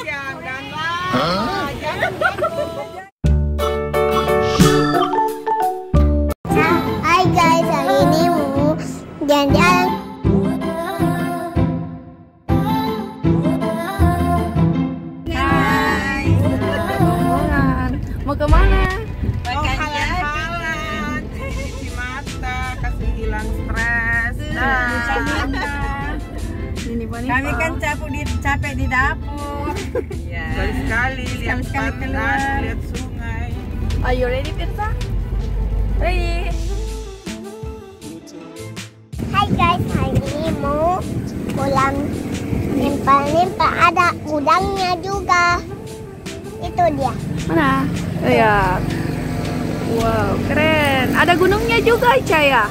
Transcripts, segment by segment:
Panjang dan lama, jangan takut. Hai guys, hari ini mau jalan-jalan. Hai. Mau kemana? Mau halan-halan, cuci mata, kasih hilang stres. Kami kan capek di dapur. Sekali-sekali lihat Sekali-sekali pantai, keluar. lihat sungai. Are you ready, Tirta? Ready? Hai guys, hari ini mau pulang. Nempel-nempel ada gudangnya juga. Itu dia. Mana? Lihat. Wow, keren. Ada gunungnya juga, Caya.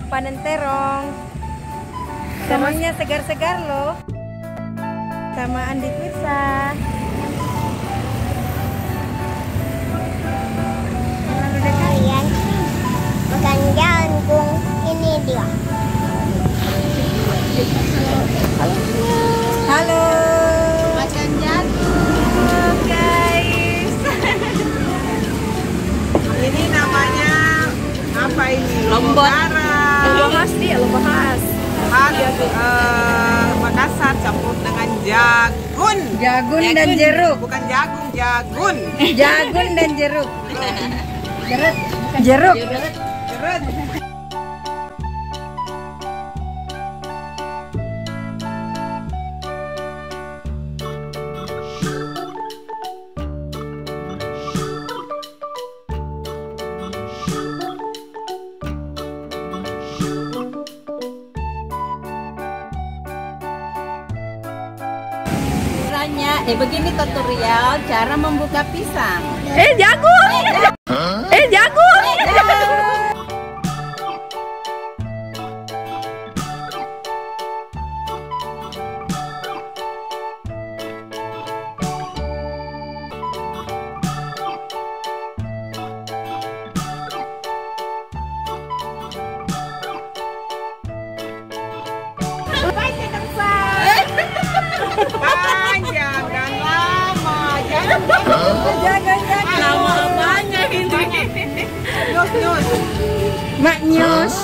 Panen terong. Terongnya segar-segar loh. Sama Andi Tirsa. Kalian makan jagung. Ini dia. Halo. Makan jagung, Guys. Ini namanya apa ini? Lombok. Garam. Khas dia, lomba khas. Makassar campur dengan jagung. Jagung dan jeruk. Bukan jagung, jagung. Jagung dan jeruk. Jeruk. Jeruk. Begini tutorial cara membuka pisang. Jagung. Jagung. Panjang dan lama, jangan Jangan. lama apanya ini? Nyus. Mak Nyus.